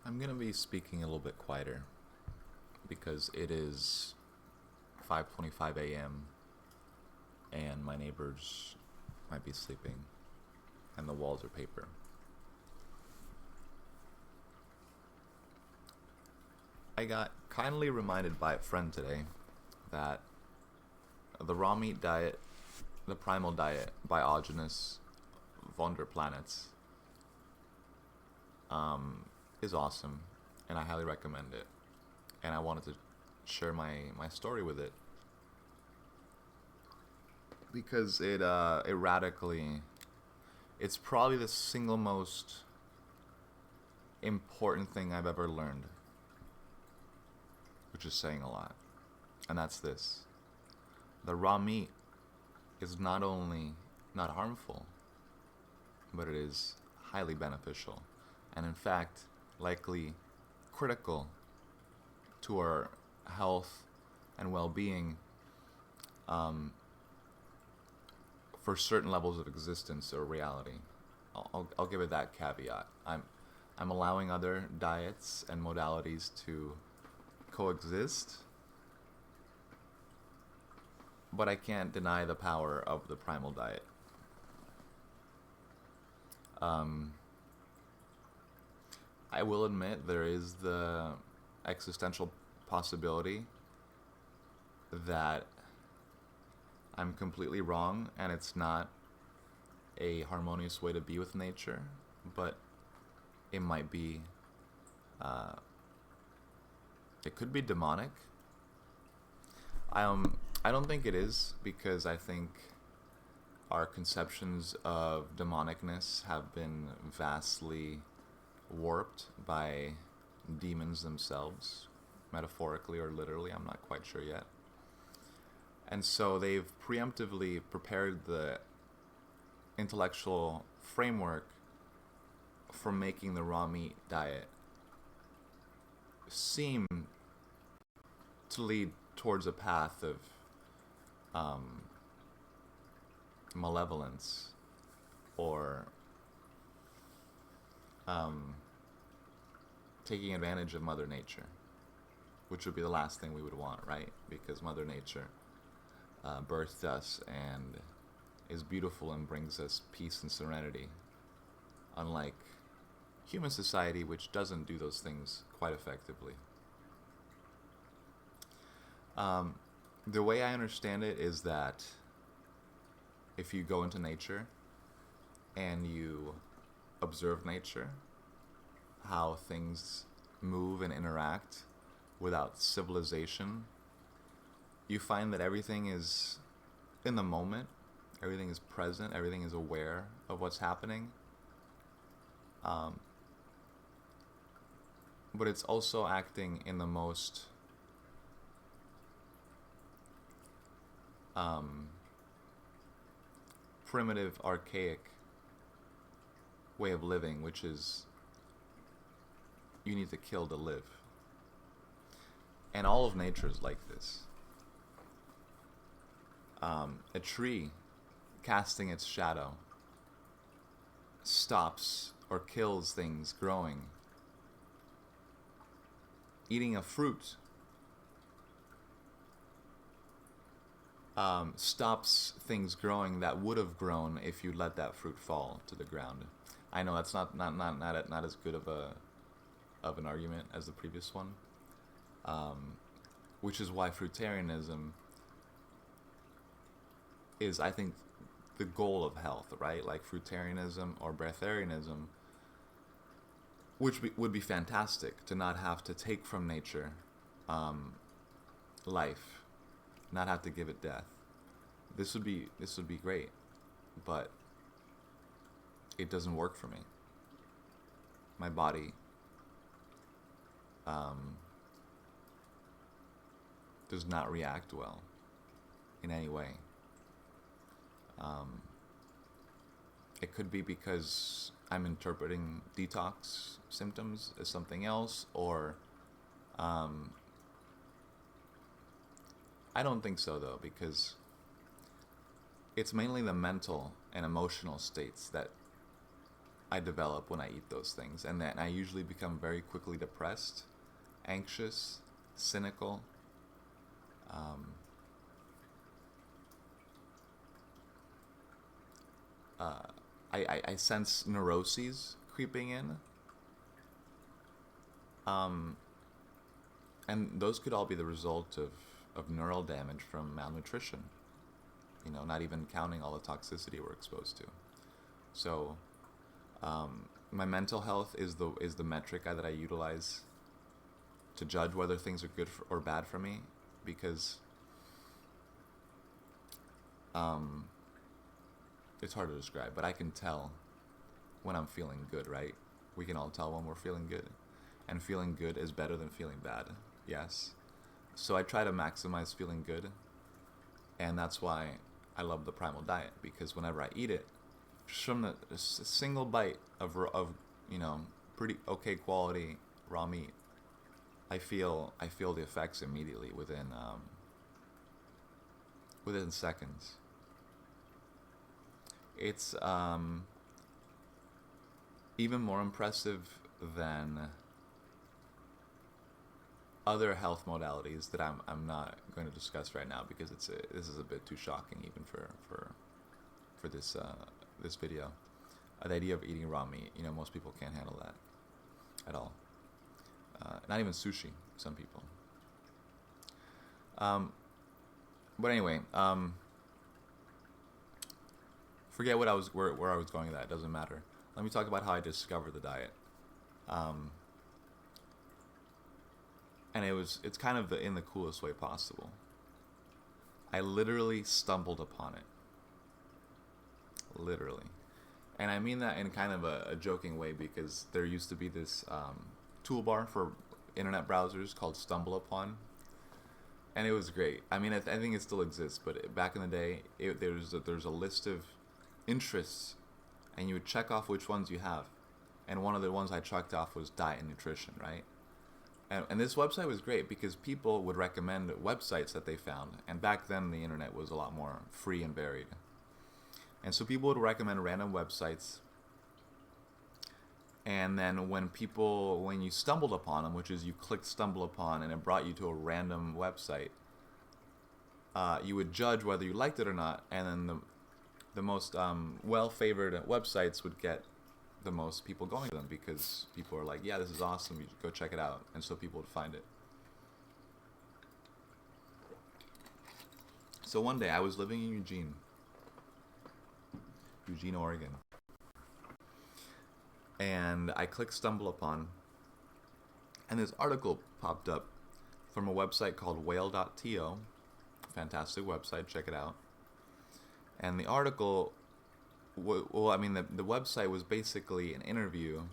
I'm going to be speaking a little bit quieter because it is 5:25 a.m. and my neighbors might be sleeping and the walls are paper. I got kindly reminded by a friend today that the raw meat diet, the Primal diet by Wonderplanets, is awesome, and I highly recommend it. And I wanted to share my story with it because it radically, it's probably the single most important thing I've ever learned, which is saying a lot. And that's this: the raw meat is not only not harmful, but it is highly beneficial, and in fact likely critical to our health and well-being, for certain levels of existence or reality. I'll give it that caveat. I'm allowing other diets and modalities to coexist, but I can't deny the power of the Primal diet. I will admit there is the existential possibility that I'm completely wrong and it's not a harmonious way to be with nature, but it might be, it could be demonic. I don't think it is, because I think our conceptions of demonicness have been vastly warped by demons themselves, metaphorically or literally, I'm not quite sure yet. And so they've preemptively prepared the intellectual framework for making the raw meat diet seem to lead towards a path of malevolence or taking advantage of Mother Nature, which would be the last thing we would want, right? Because Mother Nature birthed us and is beautiful and brings us peace and serenity, unlike human society, which doesn't do those things quite effectively. The way I understand it is that if you go into nature and you observe nature, how things move and interact without civilization, you find that everything is in the moment, everything is present, everything is aware of what's happening. But it's also acting in the most primitive, archaic way of living, which is you need to kill to live. And all of nature is like this. A tree casting its shadow stops or kills things growing. Eating a fruit stops things growing that would have grown if you let that fruit fall to the ground. I know that's not as good of an argument as the previous one, which is why fruitarianism is, I think, the goal of health, right? Like fruitarianism or breatharianism, which would be fantastic, to not have to take from nature life, not have to give it death. This would be great, but it doesn't work for me. My body does not react well in any way. It could be because I'm interpreting detox symptoms as something else, or I don't think so, though, because it's mainly the mental and emotional states that I develop when I eat those things, and then I usually become very quickly depressed, anxious, cynical. Um, uh, I sense neuroses creeping in, um, and those could all be the result of neural damage from malnutrition. Not even counting all the toxicity we're exposed to. So, my mental health is the metric that I utilize to judge whether things are good or bad for me, because um, it's hard to describe, but I can tell when I'm feeling good, right? We can all tell when we're feeling good, and feeling good is better than feeling bad. Yes. So I try to maximize feeling good, and that's why I love the Primal diet, because whenever I eat it, just from a single bite of pretty okay quality raw meat, I feel the effects immediately within seconds. It's even more impressive than other health modalities that I'm not going to discuss right now, because this is a bit too shocking even for this video. The idea of eating raw meat, most people can't handle that at all. Not even sushi, some people. But anyway, forget where I was going with that. It doesn't matter. Let me talk about how I discovered the diet. And it's kind of in the coolest way possible. I literally stumbled upon it. Literally. And I mean that in kind of a joking way, because there used to be this toolbar for internet browsers called Stumble Upon. And it was great. I mean, I think it still exists, but back in the day, there's a list of interests, and you would check off which ones you have. And one of the ones I checked off was diet and nutrition, right? And this website was great because people would recommend websites that they found. And back then, the internet was a lot more free and varied. And so people would recommend random websites. And then when you stumbled upon them, which is you clicked stumble upon and it brought you to a random website, you would judge whether you liked it or not. And then the most well-favored websites would get the most people going to them, because people are like, yeah, this is awesome, you should go check it out. And so people would find it. So one day I was living in Eugene, Oregon. And I clicked stumble upon, and this article popped up from a website called whale.to. Fantastic website, check it out. And the article, the website was basically an interview.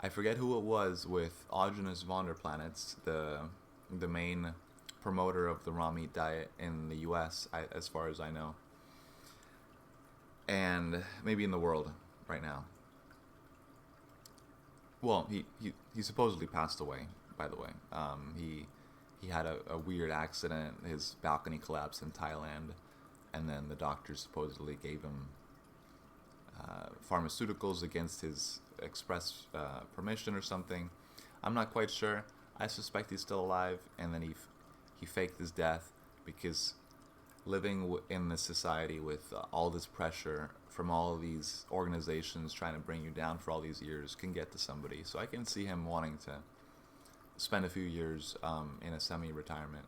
I forget who it was, with Augustus Vonderplanitz, the main promoter of the raw meat diet in the U.S., as far as I know, and maybe in the world right now. Well, he supposedly passed away, by the way. He had a weird accident. His balcony collapsed in Thailand, and then the doctors supposedly gave him pharmaceuticals against his express permission or something. I'm not quite sure. I suspect he's still alive, and then he faked his death, because living in this society with all this pressure from all of these organizations trying to bring you down for all these years can get to somebody. So I can see him wanting to spend a few years in a semi-retirement,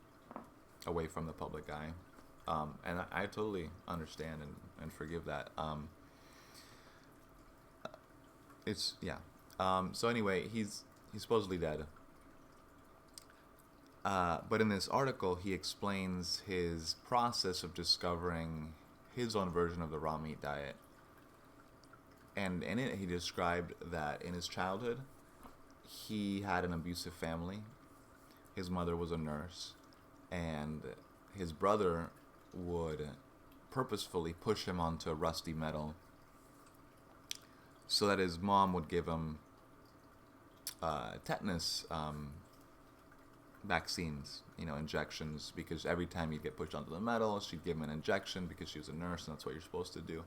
away from the public eye. And I totally understand and forgive that. So anyway, he's supposedly dead. But in this article, he explains his process of discovering his own version of the raw meat diet. And in it, he described that in his childhood, he had an abusive family. His mother was a nurse, and his brother would purposefully push him onto rusty metal so that his mom would give him tetanus vaccines, injections, because every time he'd get pushed onto the metal, she'd give him an injection because she was a nurse, and that's what you're supposed to do.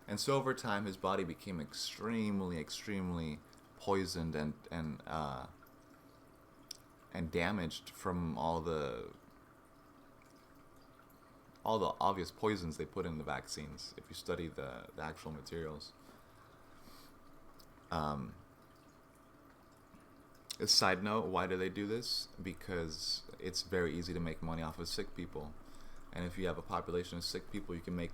And so over time, his body became extremely poisoned and damaged from all the obvious poisons they put in the vaccines. If you study the actual materials. A side note, why do they do this? Because it's very easy to make money off of sick people. And if you have a population of sick people, you can make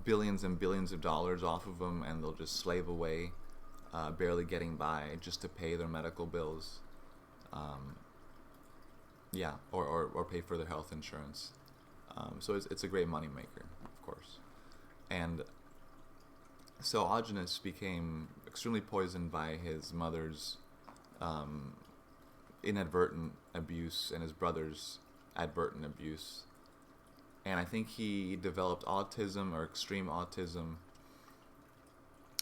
billions and billions of dollars off of them, and they'll just slave away, barely getting by just to pay their medical bills. Or pay for their health insurance. So it's a great moneymaker, of course. And so Augenis became extremely poisoned by his mother's inadvertent abuse and his brother's advertent abuse. And I think he developed autism or extreme autism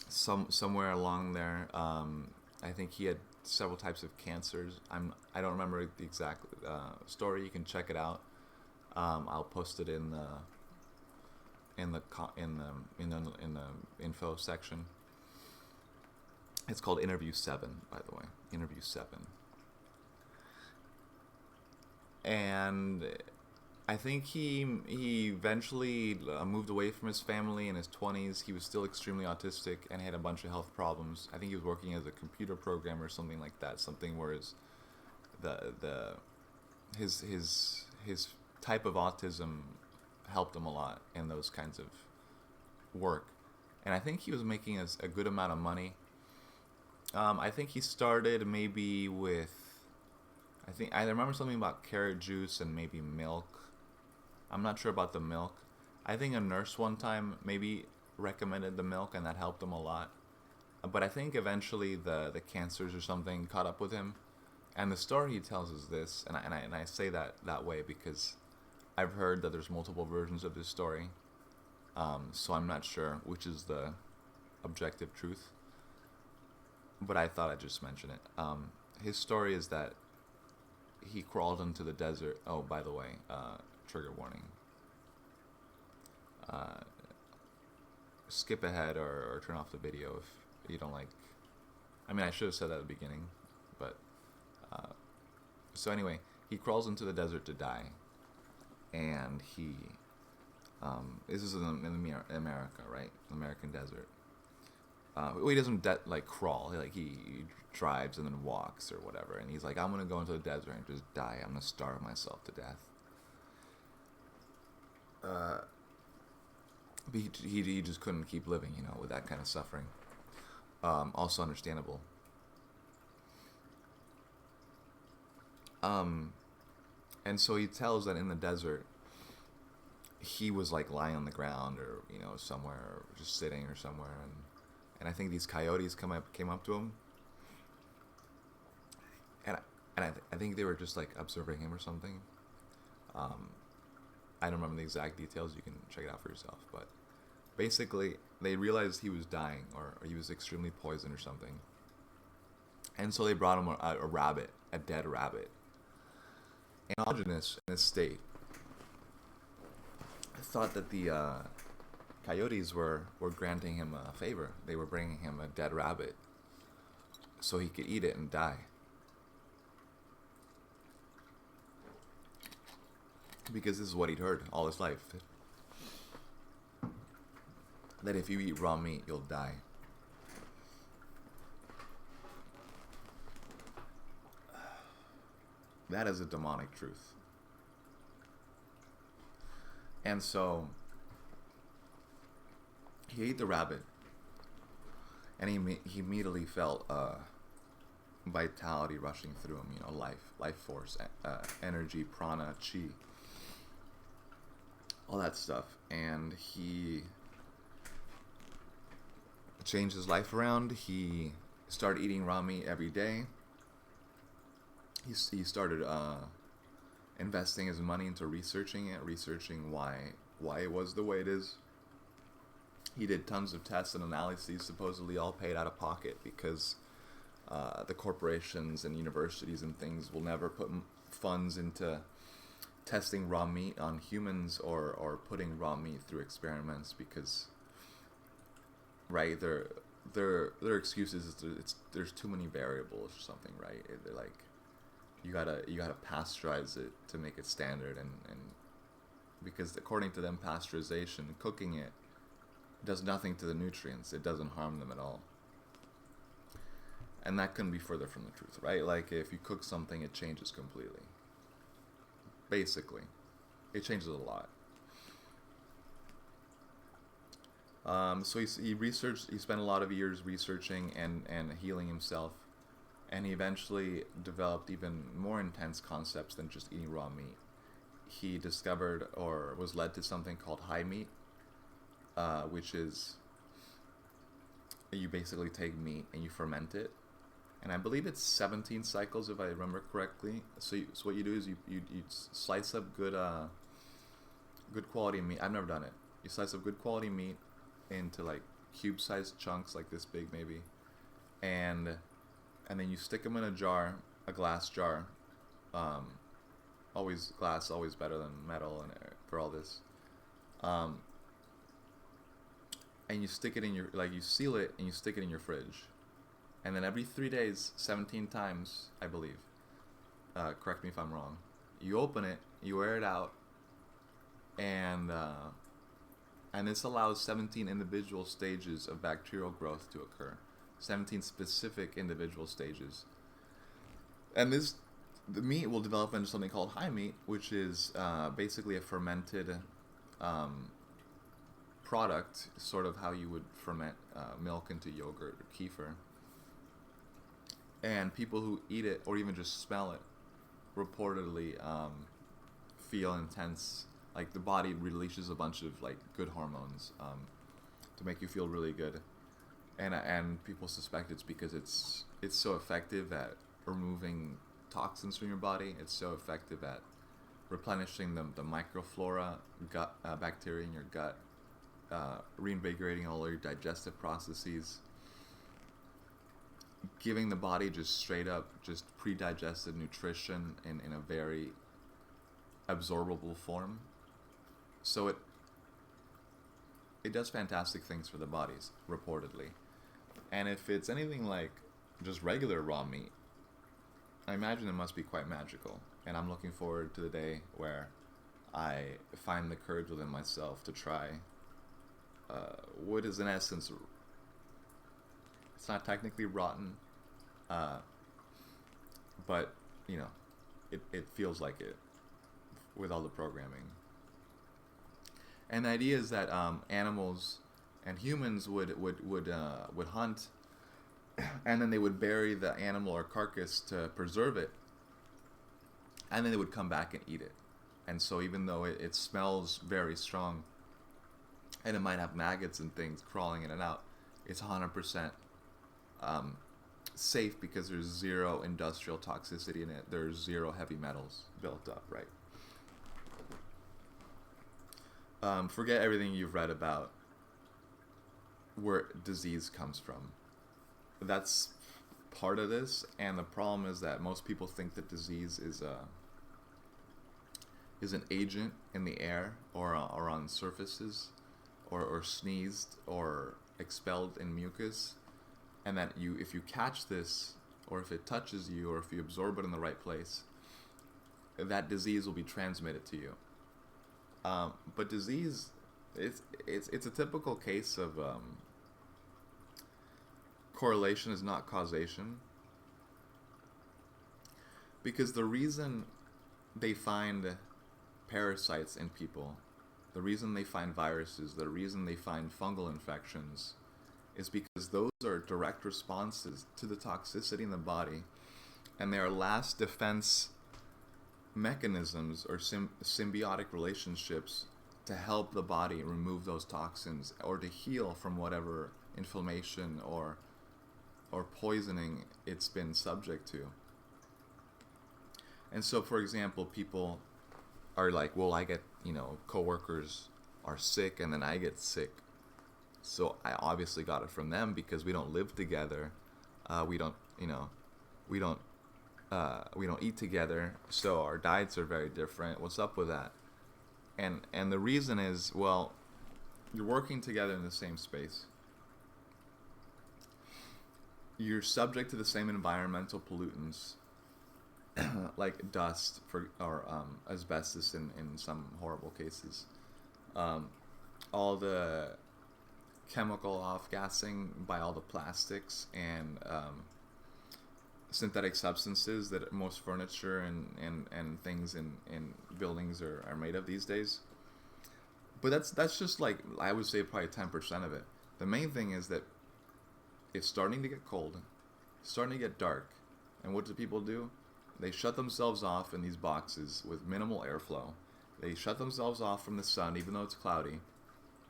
somewhere along there. I think he had several types of cancers. I don't remember the exact story. You can check it out. I'll post it in the info section. It's called Interview 7, by the way. Interview 7. And I think he eventually moved away from his family in his 20s. He was still extremely autistic and had a bunch of health problems. I think he was working as a computer programmer or something like that. Something where his type of autism helped him a lot in those kinds of work. And I think he was making a good amount of money. I think he started maybe with, I remember something about carrot juice and maybe milk. I'm not sure about the milk. I think a nurse one time maybe recommended the milk, and that helped him a lot. But I think eventually the cancers or something caught up with him. And the story he tells is this, and I say that way because I've heard that there's multiple versions of this story. So I'm not sure which is the objective truth. But I thought I'd just mention it. His story is that he crawled into the desert. Oh, by the way, trigger warning. Skip ahead or turn off the video if you don't like. I mean, I should have said that at the beginning, but so anyway, he crawls into the desert to die, and this is in America, right? American desert. He doesn't crawl. He drives and then walks or whatever, and he's like, I'm gonna go into the desert and just die. I'm gonna starve myself to death. He just couldn't keep living, with that kind of suffering. Also understandable. And so he tells that in the desert, he was lying on the ground or somewhere, or just sitting or somewhere, and I think these coyotes came up to him, and I think they were just observing him or something. I don't remember the exact details. You can check it out for yourself. But basically, they realized he was dying or he was extremely poisoned or something. And so they brought him a rabbit, a dead rabbit. And Augenis, in his state, thought that the coyotes were granting him a favor. They were bringing him a dead rabbit so he could eat it and die. Because this is what he'd heard all his life. That if you eat raw meat, you'll die. That is a demonic truth. And so he ate the rabbit, and he immediately felt vitality rushing through him. Life force, energy, prana, chi, all that stuff. And he changed his life around. He started eating raw meat every day. He started investing his money into researching why it was the way it is. He did tons of tests and analyses, supposedly all paid out of pocket, because the corporations and universities and things will never put funds into testing raw meat on humans or putting raw meat through experiments, because right? Their excuses is there's too many variables or something, right? They're like, you gotta pasteurize it to make it standard, and because according to them, pasteurization, cooking it, does nothing to the nutrients. It doesn't harm them at all. And that couldn't be further from the truth, right? Like, if you cook something, it changes completely. Basically, it changes a lot. So he researched. He spent a lot of years researching and healing himself, and he eventually developed even more intense concepts than just eating raw meat. He discovered, or was led to, something called high meat, which is, you basically take meat and you ferment it, and I believe it's 17 cycles if I remember correctly. So what you do is you slice up good quality meat. I've never done it. You slice up good quality meat into like cube-sized chunks, like this big maybe, and then you stick them in a jar, a glass jar. Always glass, always better than metal, and for all this. And you stick it in your, like, you seal it and you stick it in your fridge, and then every 3 days, 17 times, I believe. Correct me if I'm wrong. You open it, you air it out, and this allows 17 individual stages of bacterial growth to occur. 17 specific individual stages. And the meat will develop into something called high meat, which is basically a fermented product, sort of how you would ferment milk into yogurt or kefir. And people who eat it, or even just smell it, reportedly feel intense, like the body releases a bunch of like good hormones to make you feel really good, and people suspect it's because it's so effective at removing toxins from your body. It's so effective at replenishing the microflora, gut bacteria in your gut, reinvigorating all your digestive processes, giving the body just straight up just pre-digested nutrition in a very absorbable form. So it does fantastic things for the bodies, reportedly. And if it's anything like just regular raw meat, I imagine it must be quite magical. And I'm looking forward to the day where I find the courage within myself to try what is, in essence, it's not technically rotten, but you know, it feels like it with all the programming. And the idea is that animals and humans would hunt, and then they would bury the animal or carcass to preserve it, and then they would come back and eat it. And so even though it smells very strong, and it might have maggots and things crawling in and out, it's 100% safe because there's zero industrial toxicity in it. There's zero heavy metals built up, right? Forget everything you've read about where disease comes from. That's part of this, and the problem is that most people think that disease is an agent in the air or on surfaces, or sneezed or expelled in mucus, and that if you catch this, or if it touches you, or if you absorb it in the right place, that disease will be transmitted to you. But disease, it's a typical case of correlation is not causation, because the reason they find parasites in people, the reason they find viruses, the reason they find fungal infections, is because those are direct responses to the toxicity in the body, and they are last defense mechanisms or symbiotic relationships to help the body remove those toxins or to heal from whatever inflammation or poisoning it's been subject to. And so, for example, people are like, well, I get, coworkers are sick and then I get sick, so I obviously got it from them because we don't live together, we don't eat together, so our diets are very different. What's up with that? And the reason is, well, you're working together in the same space. you're subject to the same environmental pollutants like dust or asbestos in some horrible cases. Um, all the chemical off-gassing by all the plastics and synthetic substances that most furniture and things in buildings are made of these days. But that's just like, I would say probably 10% of it. The main thing is that it's starting to get cold, it's starting to get dark, and what do people do? They shut themselves off in these boxes with minimal airflow. They shut themselves off from the sun even though it's cloudy.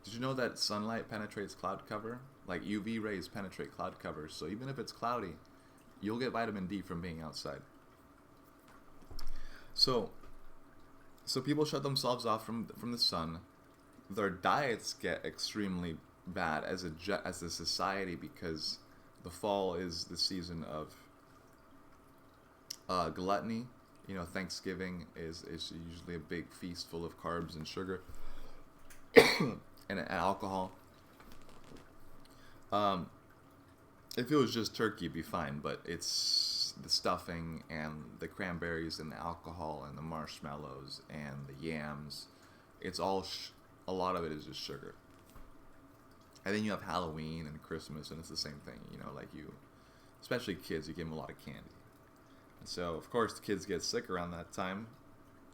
Did you know that sunlight penetrates cloud cover? Like UV rays penetrate cloud cover, so even if it's cloudy, you'll get vitamin D from being outside. So people shut themselves off from the sun. Their diets get extremely bad as a society, because the fall is the season of gluttony. You know, Thanksgiving is usually a big feast full of carbs and sugar and alcohol. If it was just turkey, it'd be fine, but it's the stuffing and the cranberries and the alcohol and the marshmallows and the yams. It's all a lot of it is just sugar. And then you have Halloween and Christmas, and it's the same thing. You know, like especially kids, you give them a lot of candy. And so, of course, the kids get sick around that time.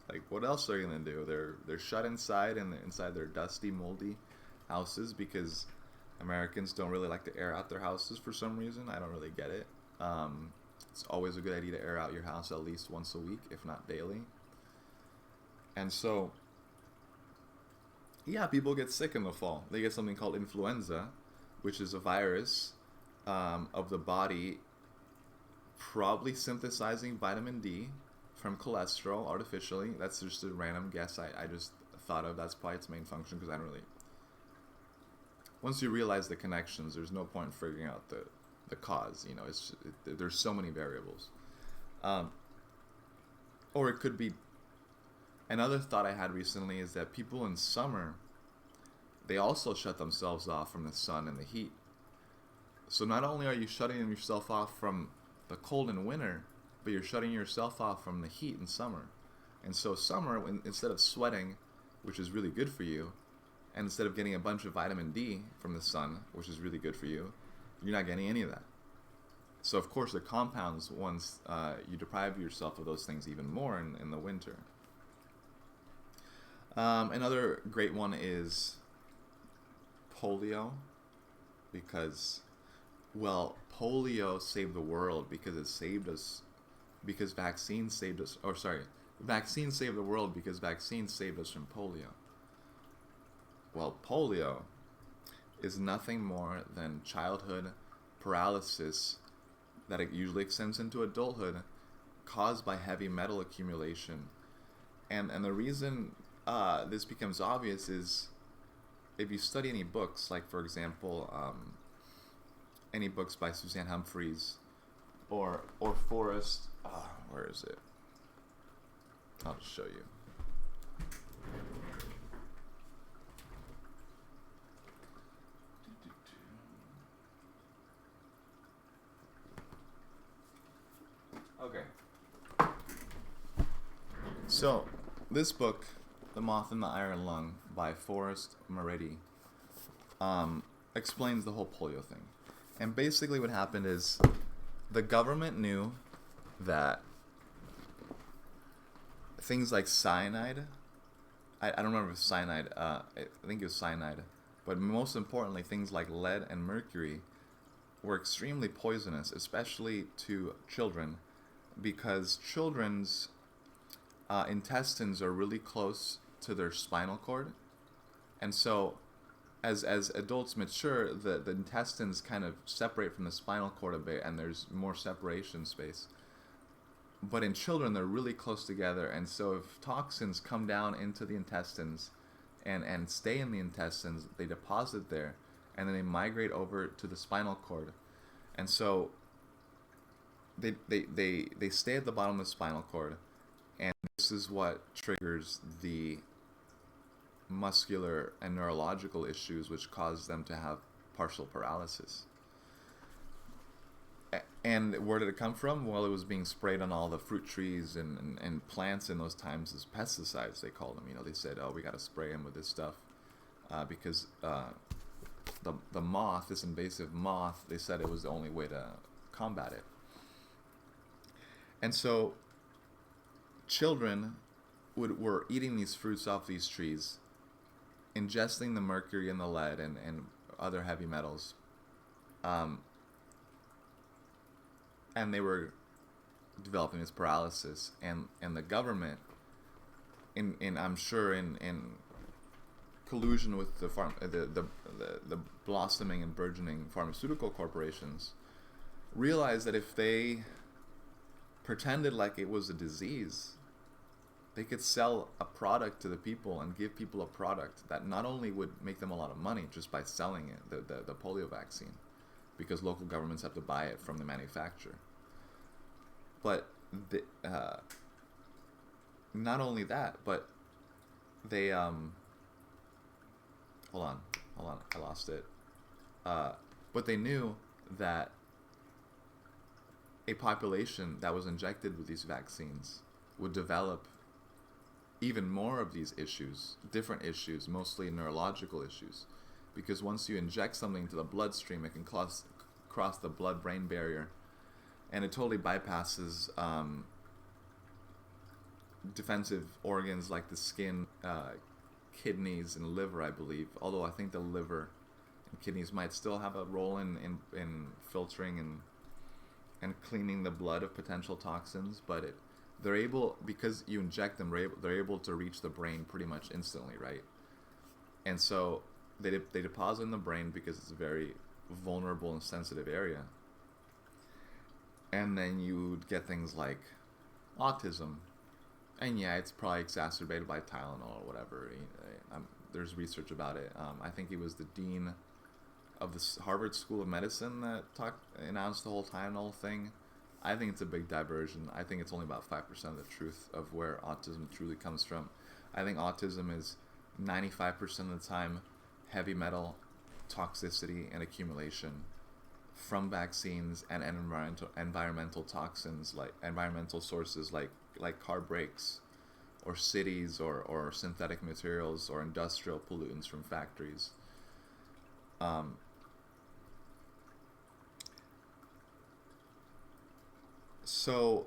Like, what else are you gonna do? They're shut inside inside their dusty, moldy houses, because Americans don't really like to air out their houses for some reason. I don't really get it. It's always a good idea to air out your house at least once a week, if not daily. And so, yeah, people get sick in the fall. They get something called influenza, which is a virus of the body probably synthesizing vitamin D from cholesterol artificially. That's just a random guess I just thought of. That's probably its main function, because I don't really... Once you realize the connections, there's no point in figuring out the cause. You know, there's so many variables. Or it could be... Another thought I had recently is that people in summer, they also shut themselves off from the sun and the heat. So not only are you shutting yourself off from the cold in winter, but you're shutting yourself off from the heat in summer. And so summer, instead of sweating, which is really good for you, and instead of getting a bunch of vitamin D from the sun, which is really good for you, you're not getting any of that. So of course it compounds once you deprive yourself of those things even more in the winter. Another great one is polio, because, well, polio saved the world because it saved us, because vaccines saved us, or sorry, vaccines saved the world because vaccines saved us from polio. Well, polio is nothing more than childhood paralysis that it usually extends into adulthood, caused by heavy metal accumulation. And the reason this becomes obvious is if you study any books, like for example, any books by Suzanne Humphreys or Forrest, where is it? I'll just show you. Okay. So, this book, The Moth and the Iron Lung by Forrest Moretti, explains the whole polio thing. And basically what happened is the government knew that things like cyanide, I don't remember if it was cyanide, I think it was cyanide, but most importantly, things like lead and mercury were extremely poisonous, especially to children, because children's intestines are really close to their spinal cord, and so as adults mature, the intestines kind of separate from the spinal cord a bit, and there's more separation space. But in children, they're really close together, and so if toxins come down into the intestines and stay in the intestines, they deposit there, and then they migrate over to the spinal cord, and so they stay at the bottom of the spinal cord, and this is what triggers the muscular and neurological issues which cause them to have partial paralysis. And where did it come from? Well, it was being sprayed on all the fruit trees and plants in those times as pesticides, they called them. They said, oh, we got to spray them with this stuff because the moth, this invasive moth, they said it was the only way to combat it. And so children were eating these fruits off these trees, ingesting the mercury and the lead and other heavy metals. And they were developing this paralysis, and the government, in I'm sure in collusion with the blossoming and burgeoning pharmaceutical corporations, realized that if they pretended like it was a disease, they could sell a product to the people and give people a product that not only would make them a lot of money just by selling it, the polio vaccine, because local governments have to buy it from the manufacturer. But not only that, but they hold on, I lost it. But they knew that a population that was injected with these vaccines would develop even more of these issues, different issues, mostly neurological issues, because once you inject something into the bloodstream, it can cross the blood-brain barrier, and it totally bypasses defensive organs like the skin, kidneys, and liver, I believe. Although I think the liver and kidneys might still have a role in filtering and cleaning the blood of potential toxins, but they're able, because you inject them, they're able to reach the brain pretty much instantly, right? And so they deposit in the brain because it's a very vulnerable and sensitive area. And then you get things like autism. And yeah, it's probably exacerbated by Tylenol or whatever. There's research about it. I think he was the dean of the Harvard School of Medicine that announced the whole Tylenol thing. I think it's a big diversion. I think it's only about 5% of the truth of where autism truly comes from. I think autism is 95% of the time heavy metal toxicity and accumulation from vaccines and environmental toxins, like environmental sources like car brakes or cities or synthetic materials or industrial pollutants from factories. So,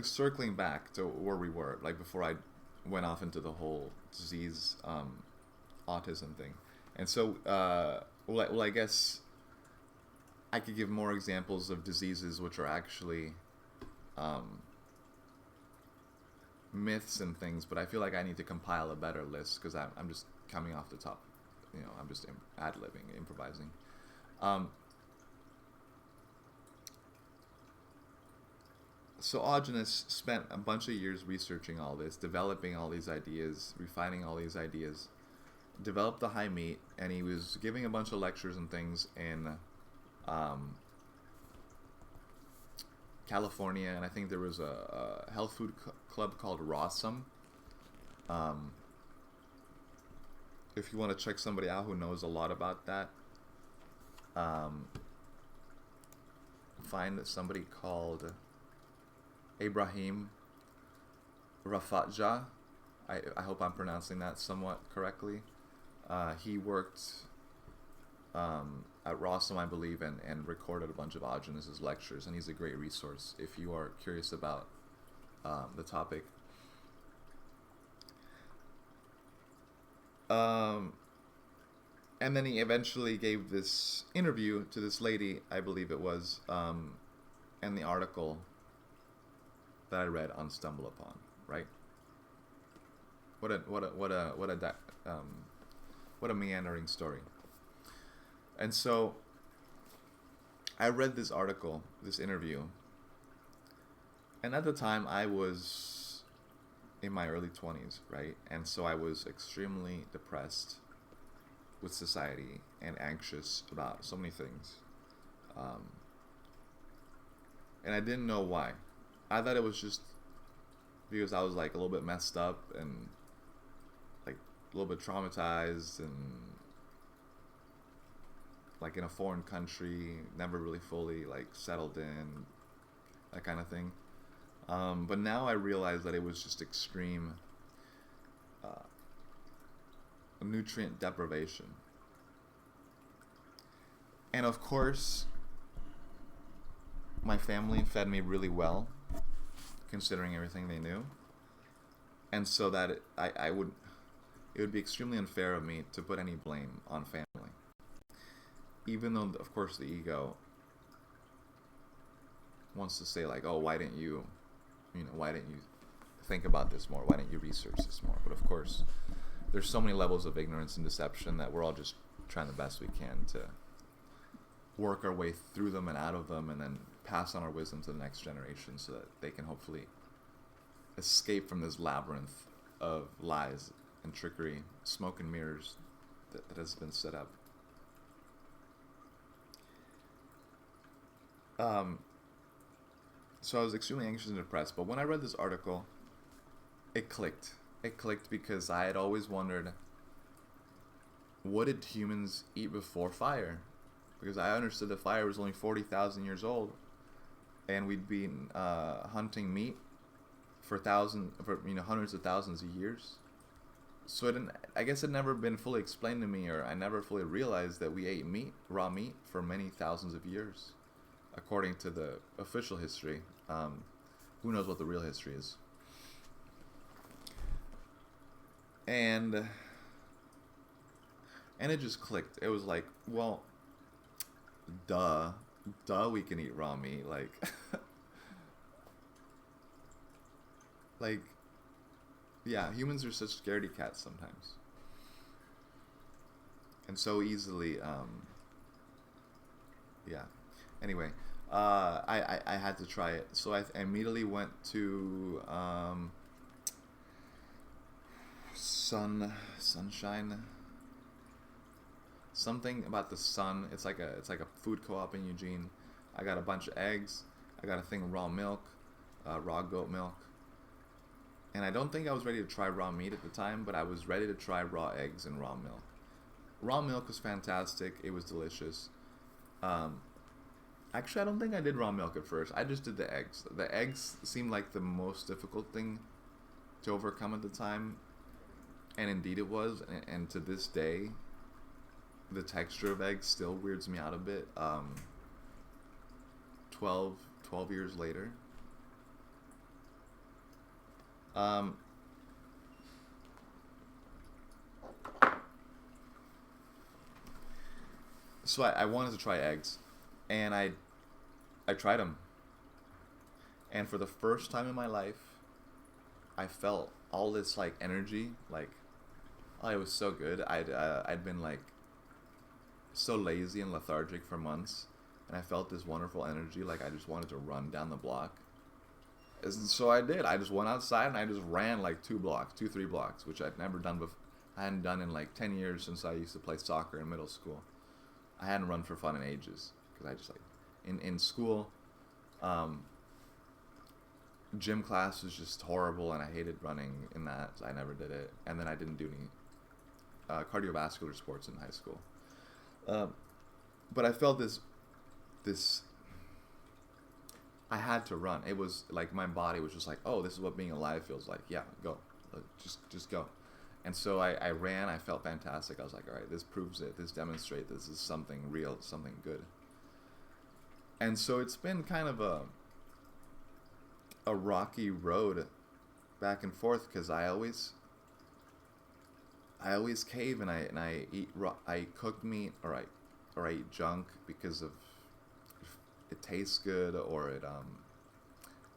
circling back to where we were, like before I went off into the whole disease, autism thing. And so, well, I guess I could give more examples of diseases which are actually myths and things, but I feel like I need to compile a better list because I'm just coming off the top. I'm just ad-libbing, improvising. So Augenis spent a bunch of years researching all this, developing all these ideas, refining all these ideas, developed the high meat, and he was giving a bunch of lectures and things in California, and I think there was a health food club called Rawsome. If you want to check somebody out who knows a lot about that, find somebody called Ibrahim Rafatja. I hope I'm pronouncing that somewhat correctly. He worked at Rawsome, I believe, and recorded a bunch of Augenis' lectures, and he's a great resource if you are curious about the topic. And then he eventually gave this interview to this lady, I believe it was, and the article that I read on StumbleUpon, right? What a meandering story. And so I read this article, this interview, and at the time I was in my early 20s, right? And so I was extremely depressed with society and anxious about so many things. And I didn't know why. I thought it was just because I was like a little bit messed up and like a little bit traumatized and like in a foreign country, never really fully like settled in, that kind of thing. But now I realize that it was just extreme uh, nutrient deprivation. And of course, my family fed me really well, considering everything they knew. And so that it would be extremely unfair of me to put any blame on family. Even though, of course, the ego wants to say like, oh, why didn't you think about this more? Why didn't you research this more? But of course, there's so many levels of ignorance and deception that we're all just trying the best we can to work our way through them and out of them, and then pass on our wisdom to the next generation so that they can hopefully escape from this labyrinth of lies and trickery, smoke and mirrors that has been set up. So I was extremely anxious and depressed, but when I read this article, it clicked. It clicked because I had always wondered, what did humans eat before fire? Because I understood that fire was only 40,000 years old, and we'd been hunting meat for hundreds of thousands of years. So I guess it never been fully explained to me, or I never fully realized that we ate raw meat, for many thousands of years, according to the official history. Who knows what the real history is? And it just clicked. It was like, well, duh, we can eat raw meat, like, like, yeah, humans are such scaredy cats sometimes, and so easily, yeah. Anyway, I had to try it, so I immediately went to sunshine. Something about the sun. It's like a food co-op in Eugene. I got a bunch of eggs. I got a thing of raw milk, raw goat milk. And I don't think I was ready to try raw meat at the time, but I was ready to try raw eggs and raw milk. Raw milk was fantastic. It was delicious. Actually, I don't think I did raw milk at first. I just did the eggs. The eggs seemed like the most difficult thing to overcome at the time, and indeed it was. And to this day, the texture of eggs still weirds me out a bit. 12 years later. So I wanted to try eggs, and I tried them. And for the first time in my life, I felt all this like energy, like, oh, it was so good. I'd been like so lazy and lethargic for months, and I felt this wonderful energy, like I just wanted to run down the block. And so I did. I just went outside and I just ran like 3 blocks, which I'd never done before. I hadn't done in like 10 years since I used to play soccer in middle school. I hadn't run for fun in ages, because I just like, in school, gym class was just horrible, and I hated running in that, so I never did it. And then I didn't do any cardiovascular sports in high school. But I felt this, I had to run. It was like my body was just like, oh, this is what being alive feels like. Yeah, go. Just go. And so I ran. I felt fantastic. I was like, all right, this proves it. This demonstrates this is something real, something good. And so it's been kind of a rocky road back and forth, because I always cave, and I eat I cook meat, or I eat junk because of it tastes good, or it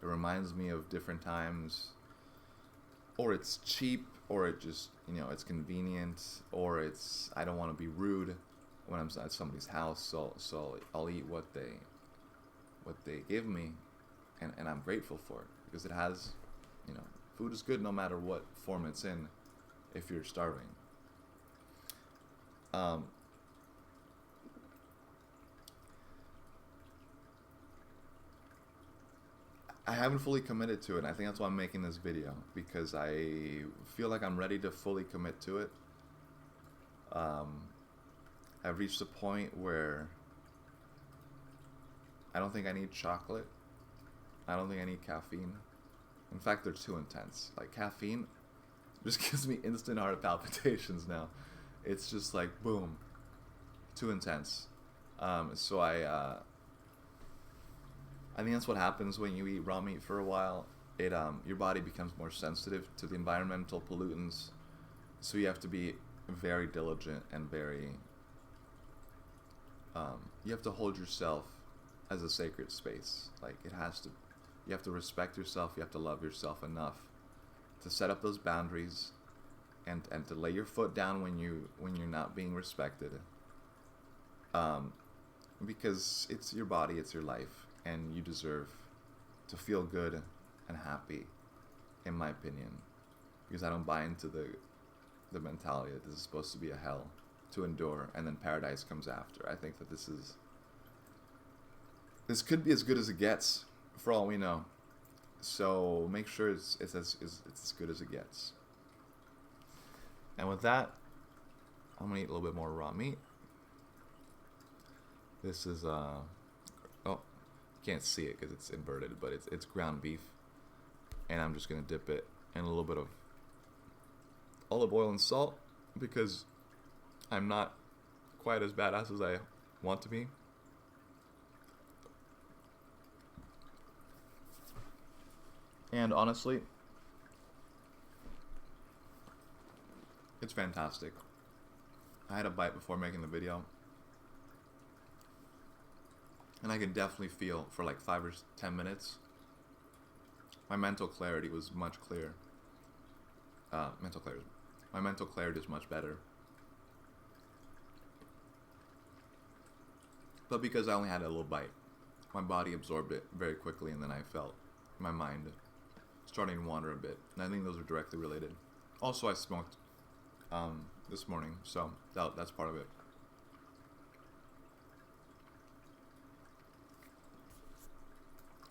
reminds me of different times, or it's cheap, or it just, it's convenient, or it's, I don't want to be rude when I'm at somebody's house, so I'll eat what they give me, and I'm grateful for it, because it has, food is good no matter what form it's in, if you're starving. I haven't fully committed to it, and I think that's why I'm making this video, because I feel like I'm ready to fully commit to it. I've reached a point where I don't think I need chocolate. I don't think I need caffeine. In fact, they're too intense. Like caffeine just gives me instant heart palpitations now. It's just like boom, too intense. So I think that's what happens when you eat raw meat for a while. It your body becomes more sensitive to the environmental pollutants. So you have to be very diligent and very. You have to hold yourself as a sacred space. Like it has to. You have to respect yourself. You have to love yourself enough to set up those boundaries, and to lay your foot down when you're not being respected. Because it's your body, it's your life, and you deserve to feel good and happy, in my opinion. Because I don't buy into the mentality that this is supposed to be a hell to endure, and then paradise comes after. I think that this could be as good as it gets, for all we know. So make sure it's as good as it gets. And with that, I'm gonna eat a little bit more raw meat. This is oh, you can't see it because it's inverted, but it's ground beef, and I'm just gonna dip it in a little bit of olive oil and salt because I'm not quite as badass as I want to be. And honestly, it's fantastic. I had a bite before making the video, and I could definitely feel for like 5 or 10 minutes, my mental clarity was much clearer. My mental clarity is much better. But because I only had a little bite, my body absorbed it very quickly, and then I felt my mind starting to wander a bit. And I think those are directly related. Also, I smoked this morning, so that's part of it.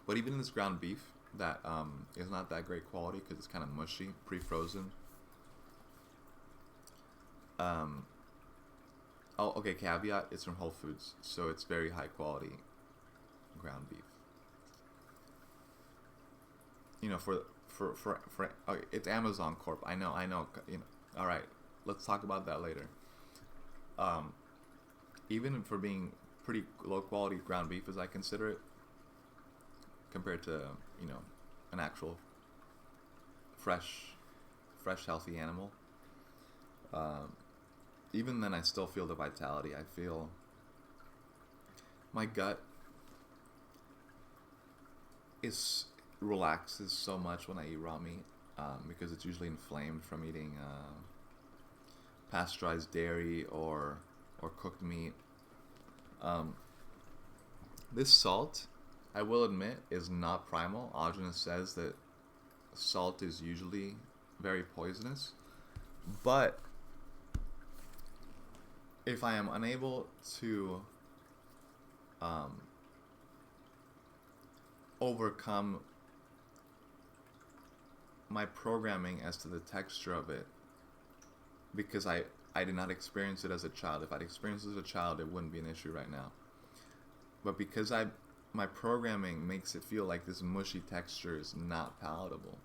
But even in this ground beef that is not that great quality because it's kind of mushy, pre-frozen. Oh, okay, caveat, it's from Whole Foods, so it's very high quality ground beef. You know, for okay, it's Amazon Corp. I know. You know. All right, let's talk about that later. Even for being pretty low quality ground beef, as I consider it, compared to an actual fresh healthy animal. Even then, I still feel the vitality. I feel my gut relaxes so much when I eat raw meat because it's usually inflamed from eating pasteurized dairy or cooked meat. This salt, I will admit, is not primal. Audrina says that salt is usually very poisonous, but if I am unable to overcome my programming as to the texture of it, because I did not experience it as a child. If I'd experienced it as a child, it wouldn't be an issue right now. But because my programming makes it feel like this mushy texture is not palatable.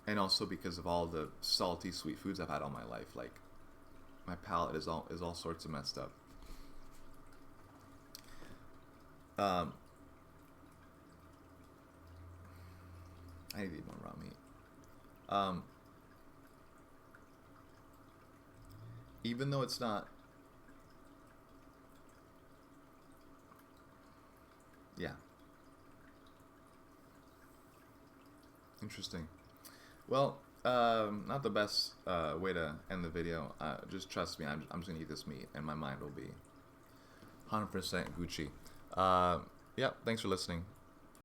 And also because of all the salty, sweet foods I've had all my life, like my palate is all sorts of messed up. I need to eat more raw meat. Even though it's not, yeah. Interesting. Well, not the best way to end the video. Just trust me, I'm just gonna eat this meat, and my mind will be 100% Gucci. Yeah, thanks for listening.